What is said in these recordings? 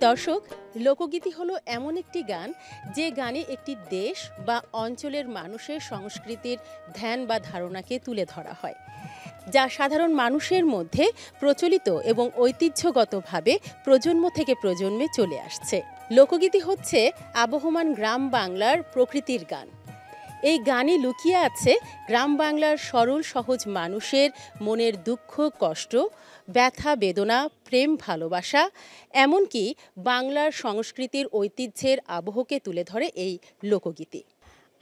দর্শক, লোকগীতি হলো এমন একটি গান যে গানে একটি দেশ বা অঞ্চলের মানুষের সংস্কৃতির ধ্যান বা ধারণাকে তুলে ধরা হয়, যা সাধারণ মানুষের মধ্যে প্রচলিত এবং ঐতিহ্যগতভাবে প্রজন্ম থেকে প্রজন্মে চলে আসছে। লোকগীতি হচ্ছে আবহমান গ্রাম বাংলার প্রকৃতির গান। এই গানে লুকিয়ে আছে গ্রাম বাংলার সরল সহজ মানুষের মনের দুঃখ কষ্ট, ব্যথা বেদনা, প্রেম ভালোবাসা, এমনকি বাংলার সংস্কৃতির ঐতিহ্যের আবহকে তুলে ধরে এই লোকগীতি।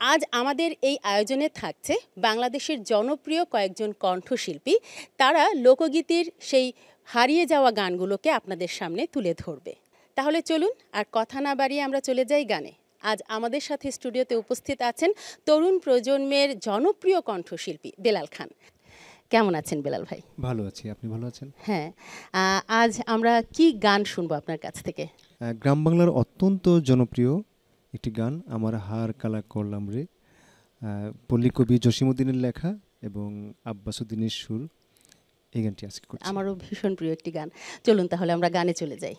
আজ আমাদের এই আয়োজনে থাকছে বাংলাদেশের জনপ্রিয় কয়েকজন কণ্ঠশিল্পী। তারা লোকগীতির সেই হারিয়ে যাওয়া গানগুলোকে আপনাদের সামনে তুলে ধরবে। তাহলে চলুন আর কথা না বাড়িয়ে আমরা চলে যাই গানে। আজ আমাদের সাথে স্টুডিওতে উপস্থিত আছেন তরুণ প্রজন্মের জনপ্রিয় কণ্ঠশিল্পী বেলাল খান। কেমন আছেন বেলাল ভাই? ভালো আছি, আপনি ভালো আছেন? হ্যাঁ, আজ আমরা কি গান শুনবো আপনার কাছ থেকে? গ্রাম বাংলার অত্যন্ত জনপ্রিয় একটি গান, আমার হার কালা করলাম রে, পল্লী কবি জসিমউদ্দিনের লেখা এবং আব্বাসউদ্দিনের সুর। এই গানটি আজকে করছি। আমারও ভীষণ প্রিয় একটি গান। চলুন তাহলে আমরা গানে চলে যাই।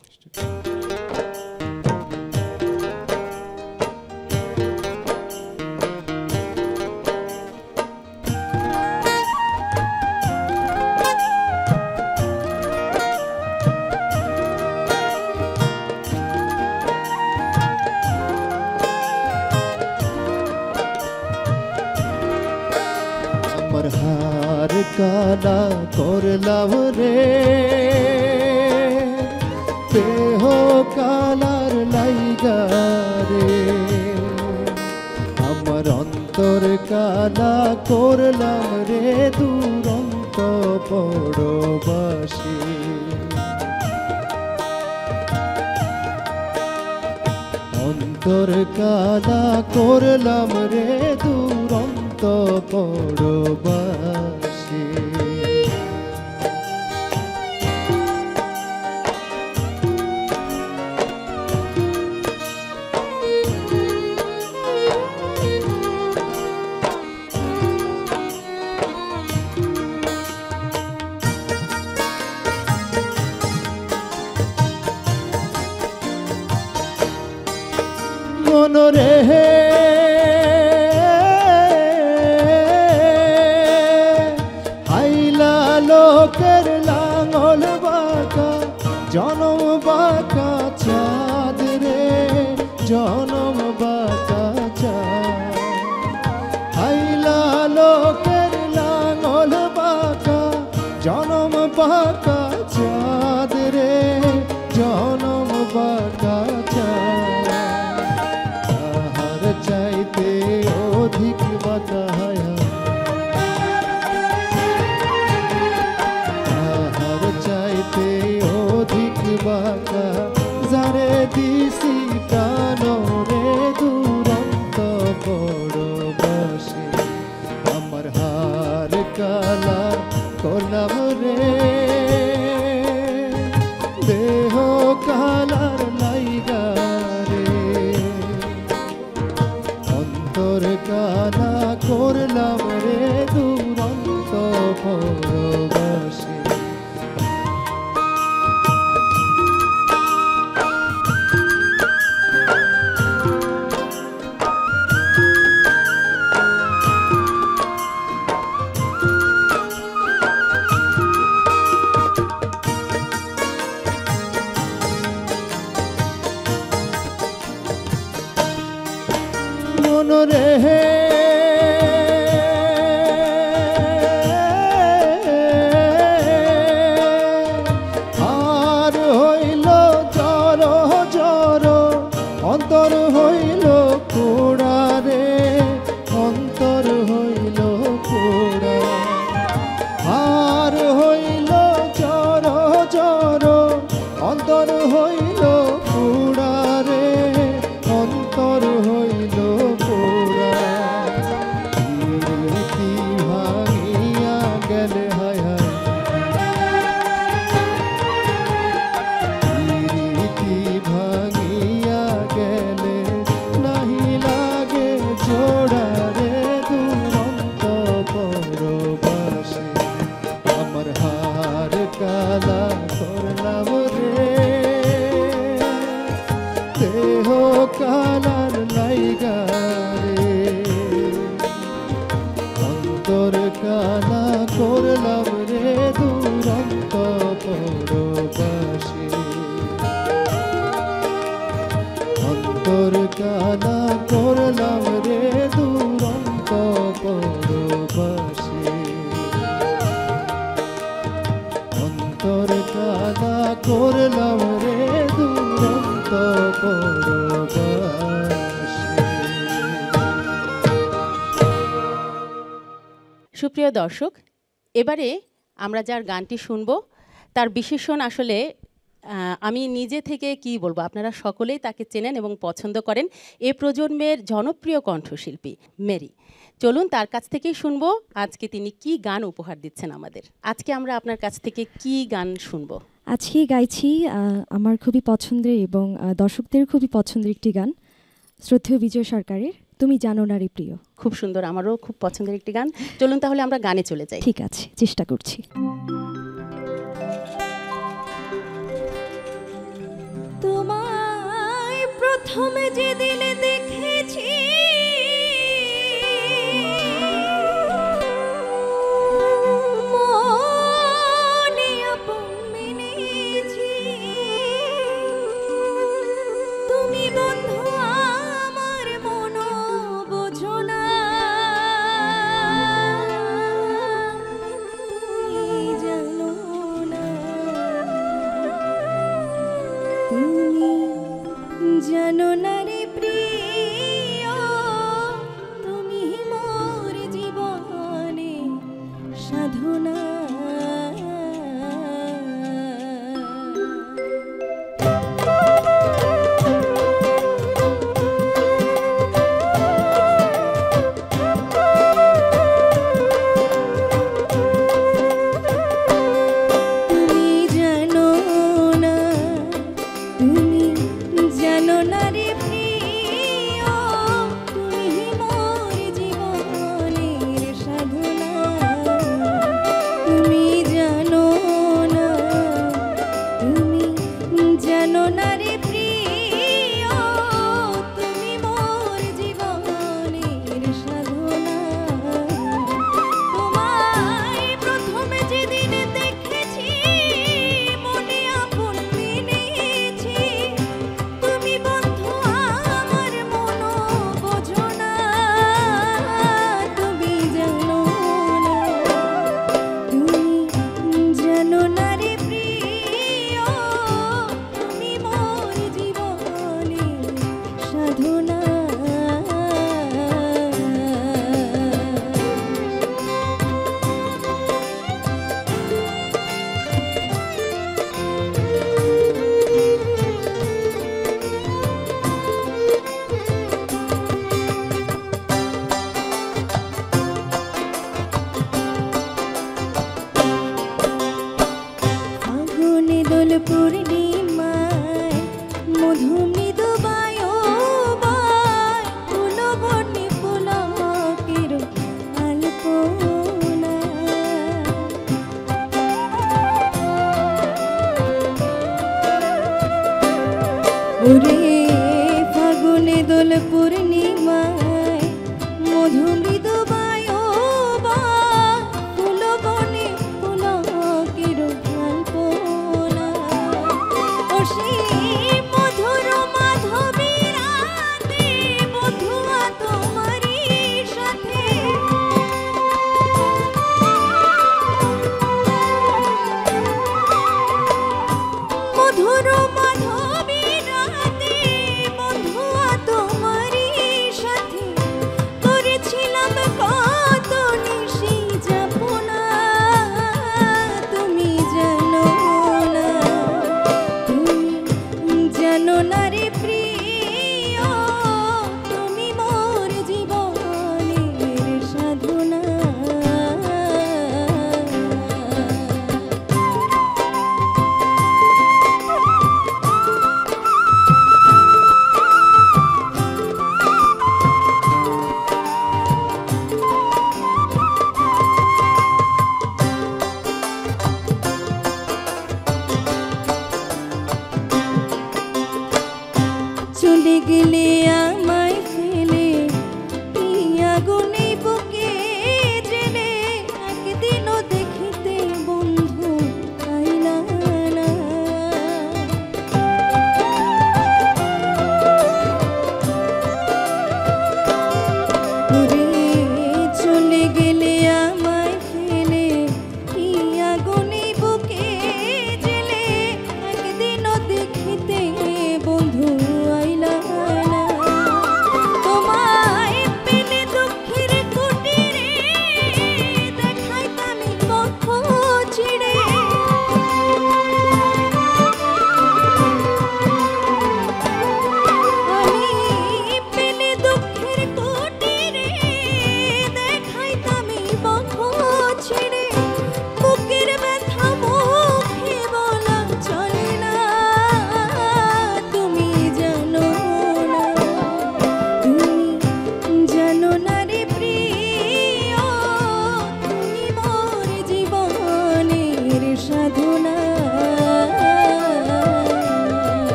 হার কালা করলাম রে, পেহ কালার লাইগা রে, আমার অন্তর কালা করলাম রে, দুরন্ত পরবাসী। অন্তর কালা করলাম রে, দুরন্ত পরবাসী। মনরে হাইলা লোকের লাঙল বাঁকা, জনম বাঁকা চাঁদ রে, জনম বাঁকা চাঁদ। হাইলা লোকের লাঙল বাঁকা, জনম বাঁকা চাঁদ রে, জনম বাঁকা চাঁদ। চাইতে অধিক বাঁকা হায়া, তাহার চাইতে অধিক বাঁকা, যারে দিছি প্রাণ রে, দুরন্ত পরবাসী। আমার হার কালা করলাম রে, দেহ কালার লাইগা রে, অন্তর কালা করলাম রে, দুরন্ত পরবাসী। মনরে আর হইল জর জর, অন্তর হইল পোড়া রে, অন্তর হইল পোড়া। আর হইল জর জর, অন্তর হইল পোড়া রে, অন্তর হইল পোড়া। রীতি ভাঙিয়া গেলে হায়া, রীতি ভাঙিয়া গেলে নাহি লাগে জোড়া রে, দুরন্ত পরবাসী। আমার হার কালা করলাম রে, কানা করলাম রে দুরন্ত পরবাসী অন্তর কানা করলাম রে দুরন্ত পরবাসী অন্তর কানা করলাম রে দুরন্ত পরবাসী। সুপ্রিয় দর্শক, এবারে আমরা যার গানটি শুনব তার বিশেষণ আসলে আমি নিজে থেকে কি বলবো, আপনারা সকলেই তাকে চেনেন এবং পছন্দ করেন। এ প্রজন্মের জনপ্রিয় কণ্ঠশিল্পী মেরি। চলুন তার কাছ থেকেই শুনবো আজকে তিনি কি গান উপহার দিচ্ছেন আমাদের। আজকে আমরা আপনার কাছ থেকে কি গান শুনবো? আজকে গাইছি আমার খুবই পছন্দের এবং দর্শকদের খুবই পছন্দের একটি গান, শ্রদ্ধেয় বিজয় সরকারের তুমি জানো না রে প্রিয়। খুব সুন্দর, আমারও খুব পছন্দের একটি গান। চলুন তাহলে আমরা গানে চলে যাই। ঠিক আছে, চেষ্টা করছি। তোমায় প্রথমে যেদিন দেখেছি মনে আপন মেনেছি, তুমি বন্ধু আমার মন বোঝো না, তুমি জানো না, তুমি জানো না রে প্রিয়, তুমি মোর জীবনে সাধনা। তুমি জানো না, তুমি জানো না রে প্রিয়, তুমি মোর জীবনের সাধনা। তুমি জানো না, তুমি জানো না রে প্রিয়, তুমি মোর জীবনের সাধনা। তোমায় প্রথমে যেদিন দেখেছি মনে আপন মেনেছি, তুমি বন্ধু আমার মন বোঝো না, তুমি জানো না, তুমি জানো না রে প্রিয়, তুমি মোর জীবনের সাধনা। ফাগুনে দোল পূর্ণিমায় মধু মৃদু বায়ুবায়, ফুল বনে পুলকের আলপনা। ওরে ফাগুনে দোল পূর্ণিমায় মধু মৃদু বায়ুবায়, ফুল বনে পুলকের আলপনা।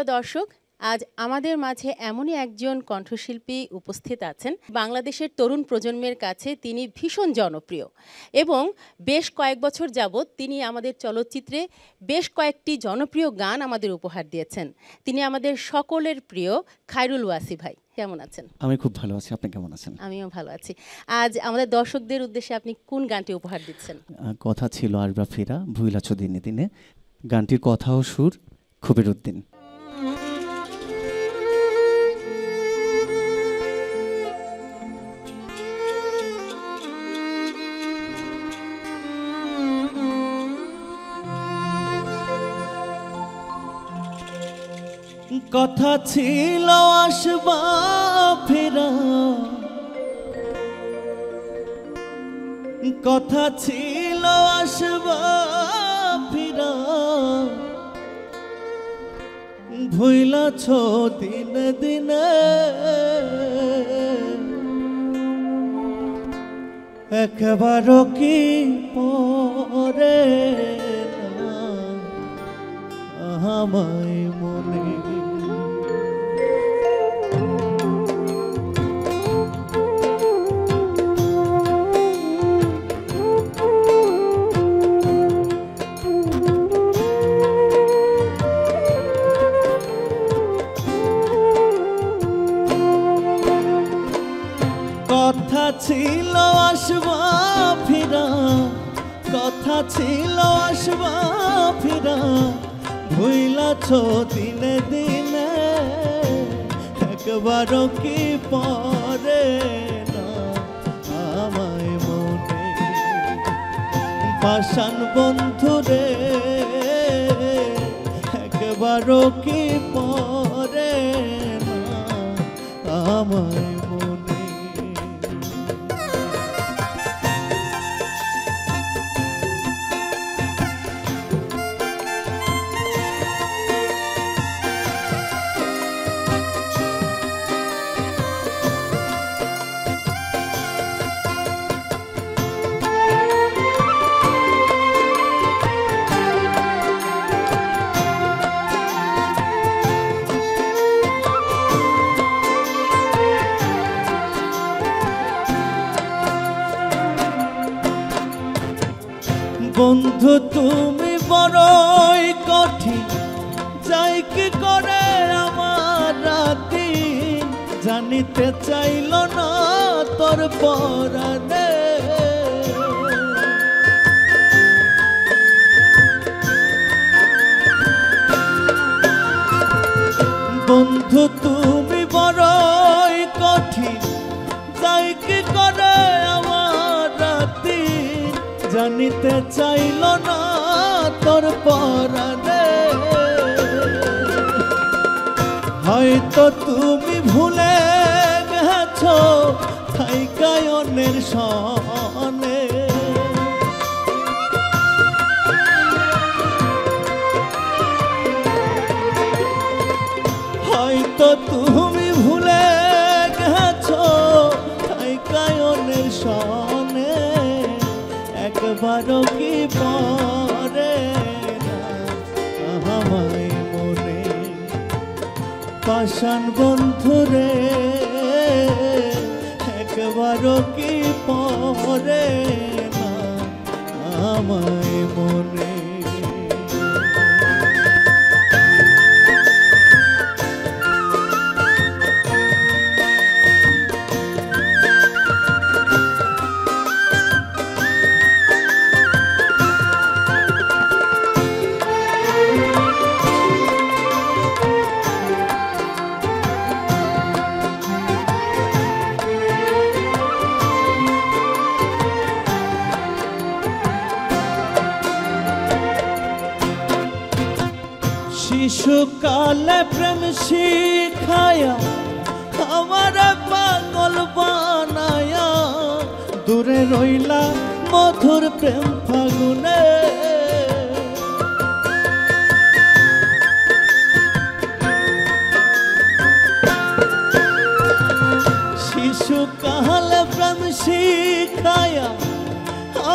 প্রিয় দর্শক, আজ আমাদের মাঝে এমনই একজন কণ্ঠশিল্পী উপস্থিত আছেন। বাংলাদেশের তরুণ প্রজন্মের কাছে তিনি ভীষণ জনপ্রিয় এবং বেশ কয়েক বছর যাবৎ তিনি আমাদের চলচ্চিত্রে বেশ কয়েকটি জনপ্রিয় গান আমাদের উপহার দিয়েছেন। তিনি আমাদের সকলের প্রিয় খায়রুল ওয়াসি ভাই। কেমন আছেন? আমি খুব ভালো আছি, আপনি কেমন আছেন? আমিও ভালো আছি। আজ আমাদের দর্শকদের উদ্দেশ্যে আপনি কোন গানটি উপহার দিচ্ছেন? কথা ছিল আসবা ফিরা ভুইলাছ দিনে দিনে, গানটির কথা ও সুর খবির উদ্দিন। কথা ছিল আসবা ফিরা, কথা ছিল আসবা ফিরা, ভুইলাছ দিনে দিনে, একবারও কি পরে না আমায় মনে। কথা ছিল আসবা ফিরা, কথা ছিল আসবা ফিরা, ভুইলাছ দিনে দিনে, একবারও কি পরে না আমায় মনে। পাষাণ বন্ধুরে, একবারও কি পরে না আমায় মনে। বন্ধু তুমি বড়ই কঠিন, যাই কি করে আমার রাতি, জানিতে চাইল না তোর পরাণে। বন্ধু তুমি বড়ই কঠিন, যাই কি করে আমার রাতি, জানিতে চাইল না তোর পরাণে। হয়তো তুমি ভুলে গেছো থাইকায় অন্যের সনে, হয়তো তুমি ভুলে গেছো থাইকায় অন্যের সনে, একবারও কি পরে না আমায় মনে। পাষাণ বন্ধুরে, একবারও কি পরে না আমায় মনে। শিশুকালে প্রেম শিখায়া আমার পাগল বানায়া, দূরে রইলা মধুর প্রেম ফাগুনে। শিশুকালে প্রেম শিখায়া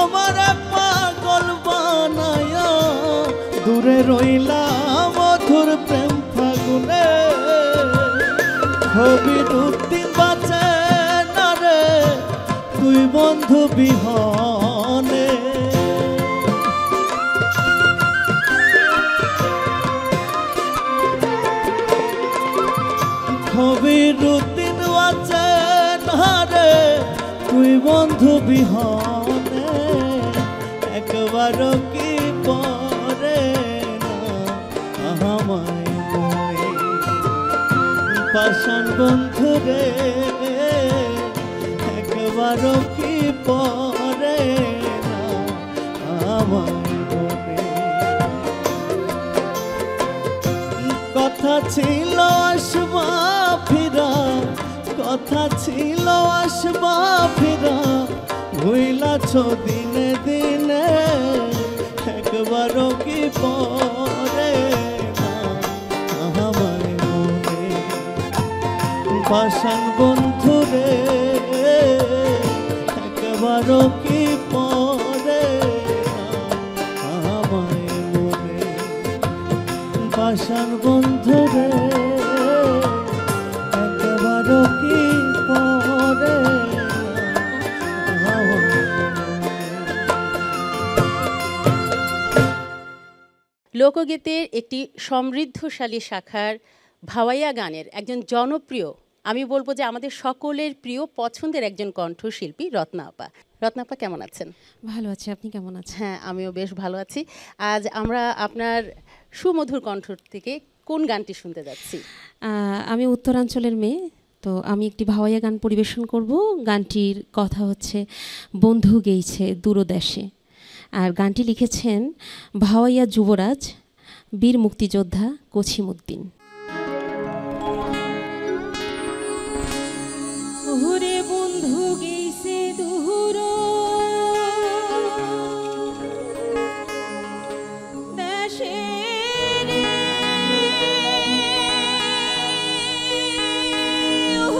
আমার পাগল বানায়া, দূরে রইলা মধুর প্রেম ফাগুনে। গুনে কবির উদ্দিন বাঁচে না রে তুই বন্ধু বিহনে কবির উদ্দিন বাঁচে না রে তুই বন্ধু বিহনে একবারও কি পরে না আমায় মনে পাষাণ বন্ধু রে একবারও কি পরে না আমায় মনে কথা ছিল আসবা ফিরা কথা ছিল আসবা ফিরা ভুইলাছ দিনে দিনে একবারও কি পরে না আমায় মনে পাষাণ বন্ধু রে একবারও কি পরে না আমায় মনে পাষাণ বন্ধু রে একবারও কি পরে না আমায় লোকগীতের একটি সমৃদ্ধশালী শাখার ভাওয়াইয়া গানের একজন জনপ্রিয়, আমি বলবো যে আমাদের সকলের প্রিয় পছন্দের একজন কণ্ঠশিল্পী রত্না আপা। রত্না আপা কেমন আছেন? ভালো আছি, আপনি কেমন আছেন? হ্যাঁ, আমিও বেশ ভালো আছি। আজ আমরা আপনার সুমধুর কণ্ঠ থেকে কোন গানটি শুনতে যাচ্ছি? আমি উত্তরাঞ্চলের মেয়ে, তো আমি একটি ভাওয়াইয়া গান পরিবেশন করব। গানটির কথা হচ্ছে বন্ধু গেইছে দূরদেশে, আর গানটি লিখেছেন ভাওয়াইয়া যুবরাজ বীর মুক্তিযোদ্ধা কছিমউদ্দিন। ওরে বন্ধু গেইছে দূর দেশে রে,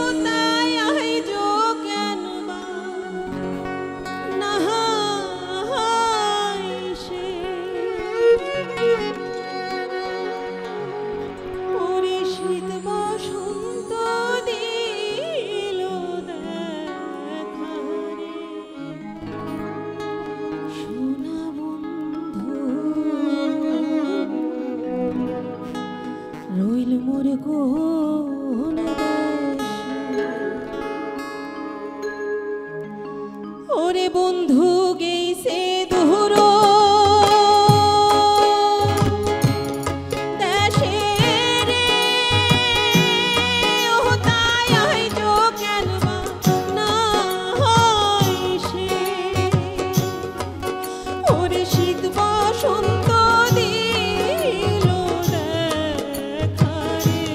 ও তাই আইজো কেন বা না হাইসে, ওরে শীত বসন্ত দিল দেখা রে, সোনা বন্ধু রইল মোর কোন দেশে। ওরে বন্ধু গেইছে দূর দেশে রে, ও তাই আইজো কেন বা না হাইসে, ওরে শীত বসন্ত দিল দেখা রে,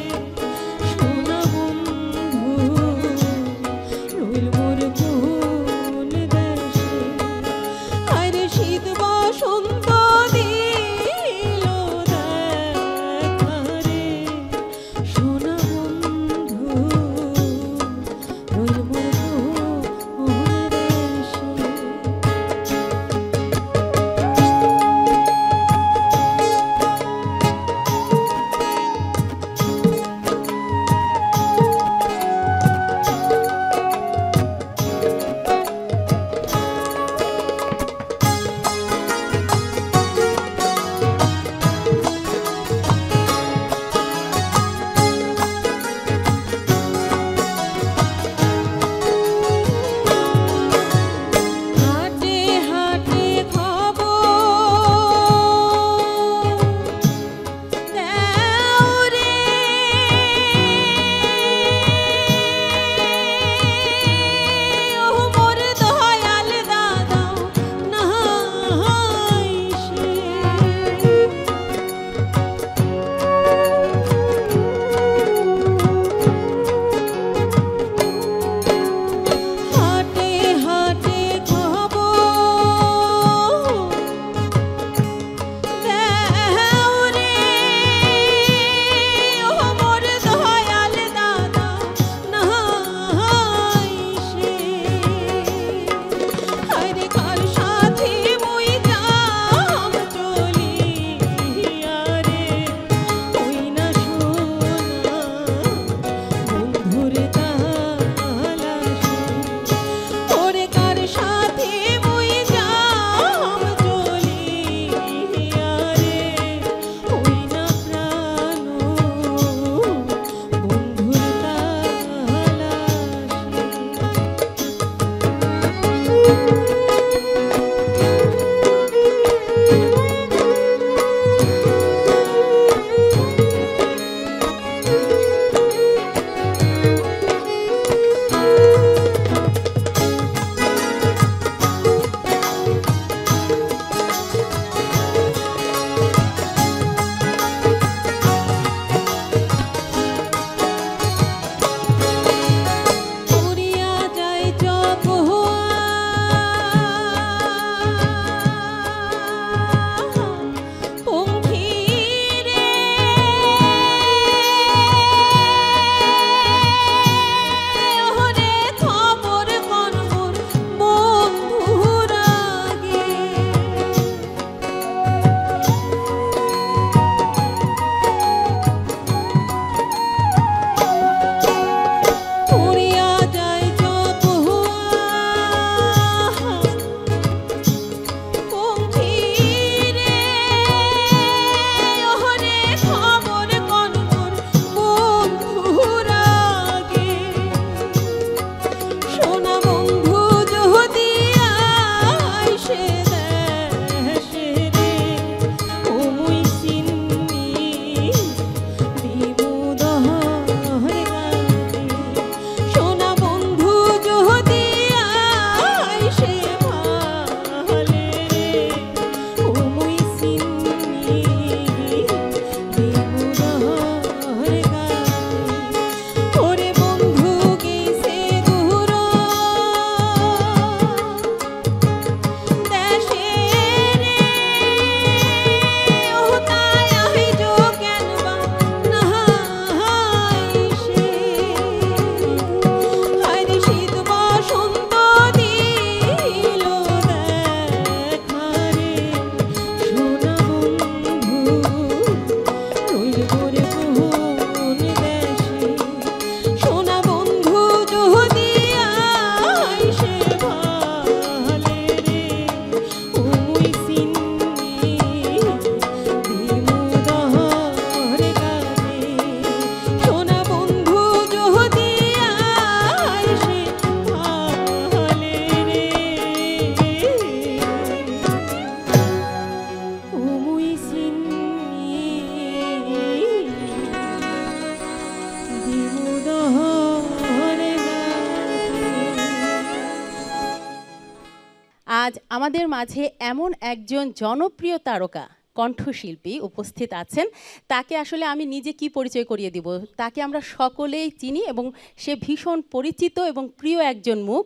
আমাদের মাঝে এমন একজন জনপ্রিয় তারকা কণ্ঠশিল্পী উপস্থিত আছেন, তাকে আসলে আমি নিজে কি পরিচয় করিয়ে দিব, তাকে আমরা সকলেই চিনি এবং সে ভীষণ পরিচিত এবং প্রিয় একজন মুখ,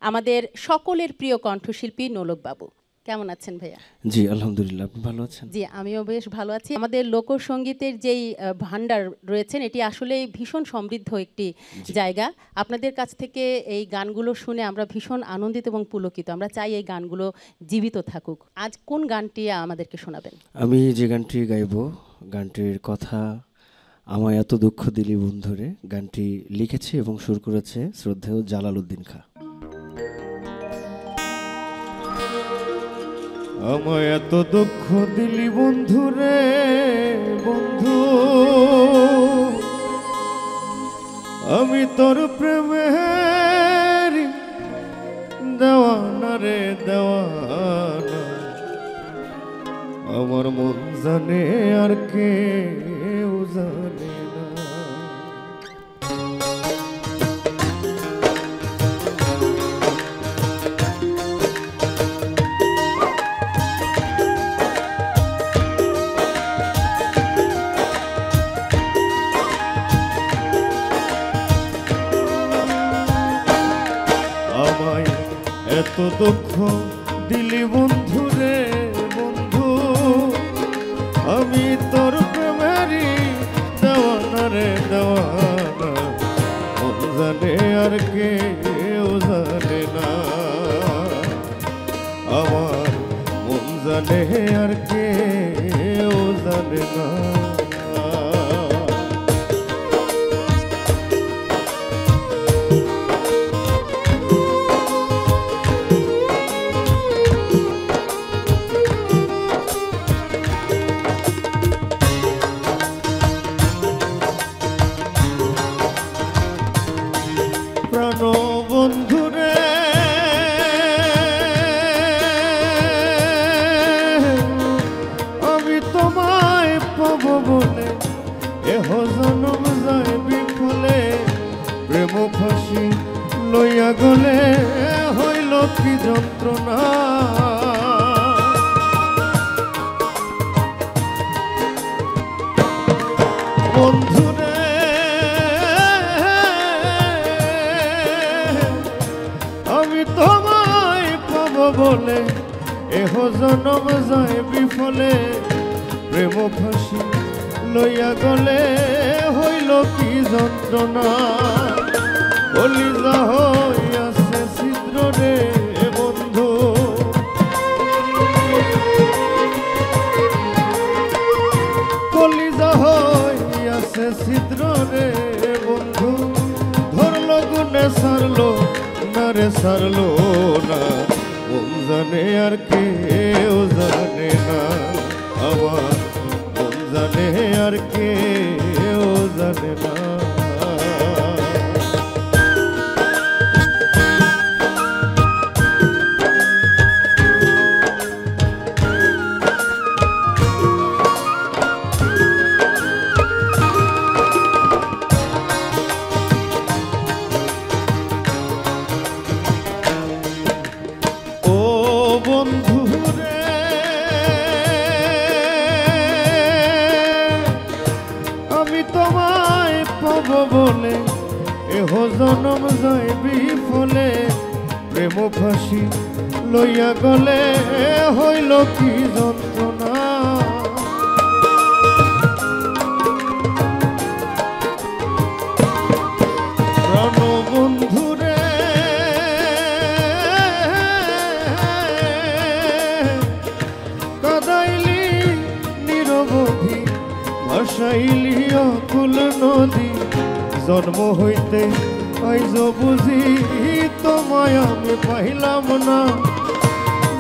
আমাদের সকলের প্রিয় কণ্ঠশিল্পী নোলক বাবু। কেমন আছেন ভাইয়া? জি আলহামদুলিল্লাহ, আপনি ভালো আছেন? জি আমিও বেশ ভালো আছি। আমাদের লোকসঙ্গীতের যেই ভান্ডার রয়েছেন এটি আসলে ভীষণ সমৃদ্ধ একটি জায়গা। আপনাদের কাছ থেকে এই গানগুলো শুনে আমরা ভীষণ আনন্দিত এবং পুলকিত। আমরা চাই এই গানগুলো জীবিত থাকুক। আজ কোন গানটি আমাদেরকে শোনাবেন? আমি যে গানটি গাইব, গানটির কথা আমায় এত দুঃখ দিলি বন্ধুরে, গানটি লিখেছে এবং সুর করেছে শ্রদ্ধেয় জালালউদ্দিন খাঁ। আমায় এত দুঃখ দিলি বন্ধু রে বন্ধু, আমি তোর প্রেমের দেওয়ানা রে দেওয়ানা, আমার মন জানে আর কেউ জানে না। আমায় এত দুঃখ দিলি বন্ধু রে বন্ধু, আমি তোর প্রেমেরই দেওয়ানা রে দেওয়ানা, মন জানে আর কেউ জানে না, আমার মন জানে আর কেউ জানে না। প্রাণ বন্ধুরে আমি তোমায় পাব বলে এহ জনম যায় বিফলে, প্রেম ফাঁসি লইয়া গলে হইল কি যন্ত্রণা। বন্ধুরে আমি তোমায় পাব বলে এহ জনম যায় বিফলে, প্রেম ফাঁসি লইয়া গলে হইল কি যন্ত্রণা। কলিজা হইয়াছে ছিদ্র রে বন্ধু, কলিজা হইয়াছে ছিদ্র রে বন্ধু, ধরলো গুনে সারলো না রে সারলো না, মন জানে আর কেউ জানে না, আমার মন জানে আর কেউ জানে না। বন্ধু রে আমি তোমায় পাব বলে এহ জনম যায় বিফলে, প্রেম ফাঁসি লইয়া গলে হইল কি যন্ত্রণা। প্রাণ বন্ধু রে কাদাইলি নিরবধি, ভাসাইলি অকুল নদী, জন্ম হইতে আইজ বুঝি তোমায় আমি পাইলাম না,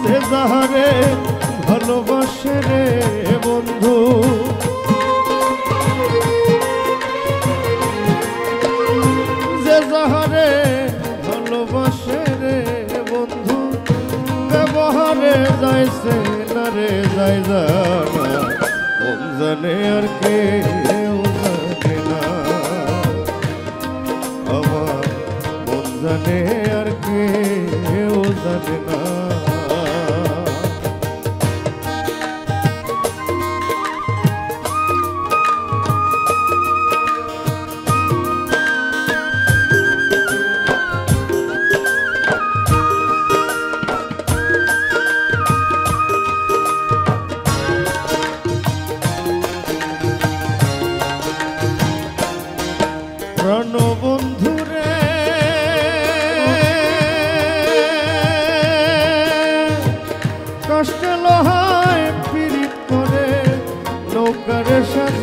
যে যাহারে ভালোবাসে রে বন্ধু, যে যাহারে ভালোবাসে রে বন্ধু, ব্যবহারে যাইছে না রে যাই জানা, মন জানে আর কেউ জানে না, আমার মন জানে আর কেউ জানে না।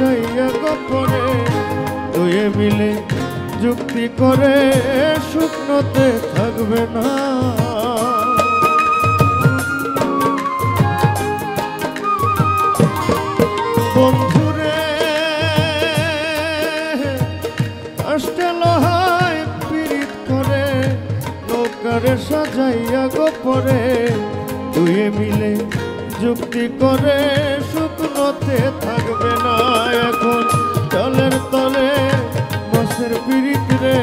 সাজাইয়া গোপনে দুয়ে মিলে যুক্তি করে শুকনোতে থাকবে না। বন্ধুরে আষ্টে লোহায় পীড়িত করে নৌকারে সাজাইয়া গোপরে দুয়ে মিলে যুক্তি করে শুকনোতে থাকবে না। এখন জলের তলে মাছের পীড়িত রে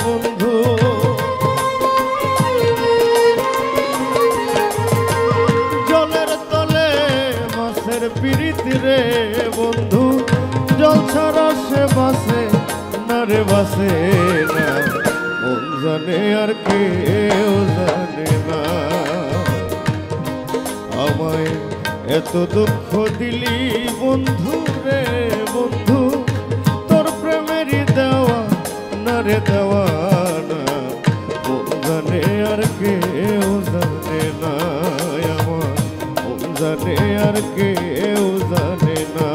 বন্ধু, জলের তলে মাছের পীড়িত রে বন্ধু, জল ছাড়া সে বাসে না রে বাসে না। মন জানে আর কেউ জানে না, আমায় এত দুঃখ দিলি বন্ধু রে বন্ধু, তোর প্রেমেরই দেওয়া না রে দেওয়া না। মন জানে আর কেউ জানে না আমার, মন জানে আর কেউ জানে না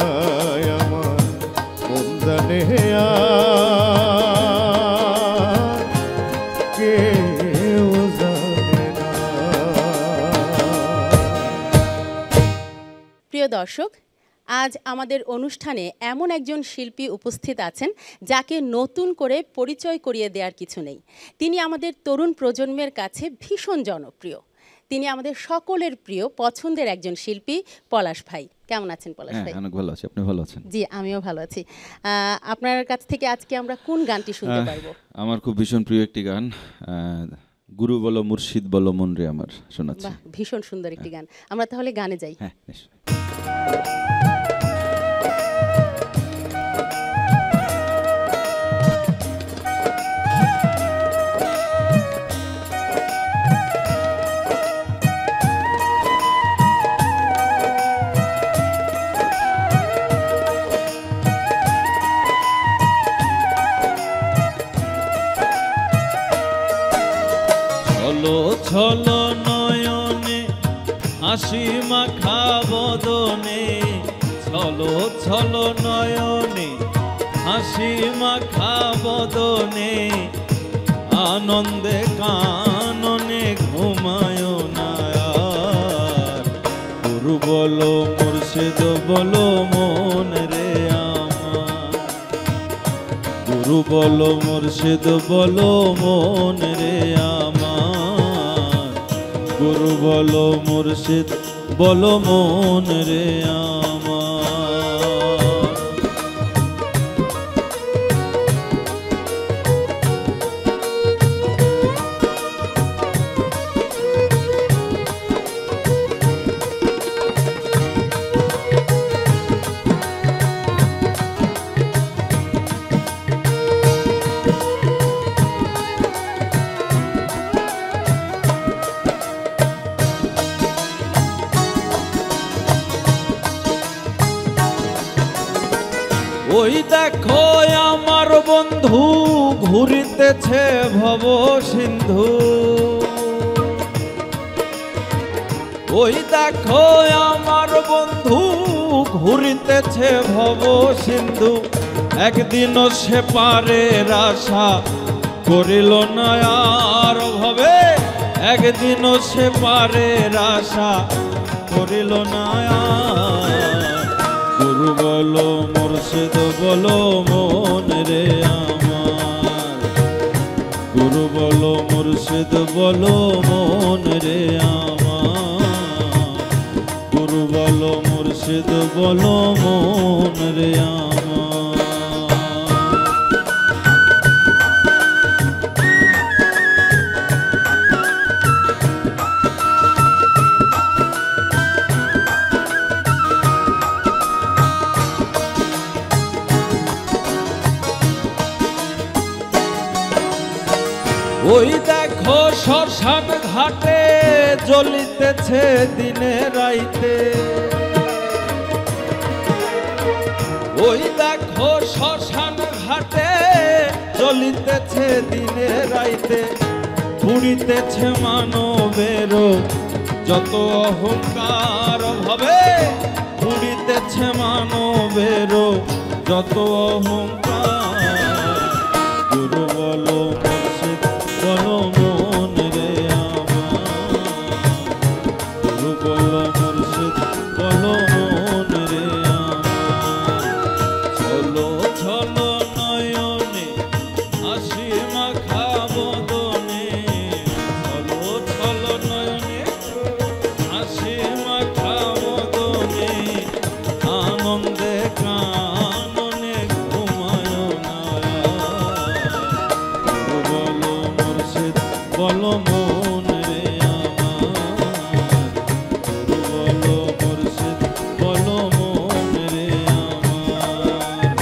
আমার, মন জানে আর কেউ জানে না। প্রিয় দর্শক, আজ আমাদের অনুষ্ঠানে এমন একজন শিল্পী উপস্থিত আছেন যাকে নতুন করে পরিচয় করিয়ে দেওয়ার কিছু নেই। তিনি আমাদের তরুণ প্রজন্মের কাছে ভীষণ জনপ্রিয়। তিনি আমাদের সকলের প্রিয় পছন্দের একজন শিল্পী পলাশ ভাই। কেমন আছেন পলাশ ভাই? অনেক ভালো আছি, আপনি ভালো আছেন? জি, আমিও ভালো আছি। আপনার কাছ থেকে আজকে আমরা কোন গানটি শুনতে পারবো? আমার খুব ভীষণ প্রিয় একটি গান, গুরু বলো মুর্শিদ বলো মন রে আমার, শোনাচ্ছি। বাহ, ভীষণ সুন্দর একটি গান। আমরা তাহলে গানে যাই। হ্যাঁ, নিশ্চয়ই। ছলো ছলো নয়নে হাসি মাখা বদনে, ছলো ছলো নয়নে হাসি মাখা বদনে, আনন্দে কাননে ঘুমায় না আর। গুরু বলো মুর্শিদ বলো মন রে আমার, গুরু বলো মুর্শিদ বলো মন রে আমার, গুরু বলো মুর্শিদ বলো মন রে আমার। ওই দেখো আমার বন্ধু ঘুরিতেছে ভব সিন্ধু, ওই দেখো আমার বন্ধু ঘুরিতেছে ভব সিন্ধু, একদিনও সে পারের আশা করিল না আর ভবে, একদিনও সে পারের আশা করিল না আর। গুরু বলো মুর্শিদ বলো মন রে আমার, গুরু বলো মুর্শিদ বলো মন রে আমার, গুরু বলো মুর্শিদ বলো মন রে আমার। ওই দেখো শ্মশান ঘাটে জ্বলিতেছে দিনে রাইতে, ওই দেখো শ্মশান ঘাটে জ্বলিতেছে দিনে রাইতে, পুড়িতেছে মানবের যত অহংকার ভাবে, পুড়িতেছে মানবের যত অহংকার, গুরু বলো মুর্শিদ বলো মন রে আমার, গুরু বলো মুর্শিদ বলো মন রে আমার। চলো চলো নয়নে হাসি মাখা বদনে, চলো চলো নয়নে হাসি মাখা বদনে, আনন্দে কাননে ঘুমায় না। গুরু বলো মুর্শিদ বলো মন রে আমার, গুরু বলো মুর্শিদ বলো মন রে আমার,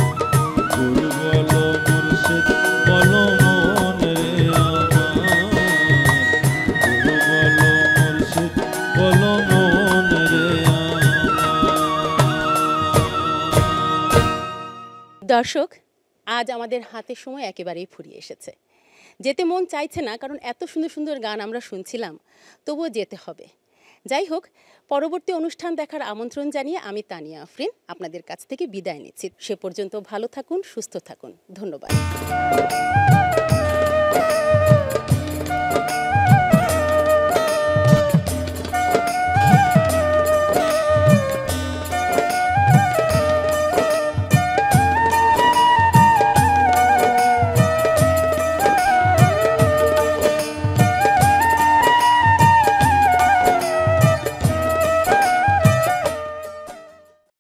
গুরু বলো মুর্শিদ বলো মন রে আমার, গুরু বলো মুর্শিদ বলো মন রে আমার। দর্শক, আজ আমাদের হাতে সময় একেবারেই ফুরিয়ে এসেছে। যেতে মন চাইছে না, কারণ এত সুন্দর সুন্দর গান আমরা শুনছিলাম, তবুও যেতে হবে। যাই হোক, পরবর্তী অনুষ্ঠান দেখার আমন্ত্রণ জানিয়ে আমি তানিয়া আফরিন আপনাদের কাছ থেকে বিদায় নিচ্ছি। সে পর্যন্ত ভালো থাকুন, সুস্থ থাকুন। ধন্যবাদ।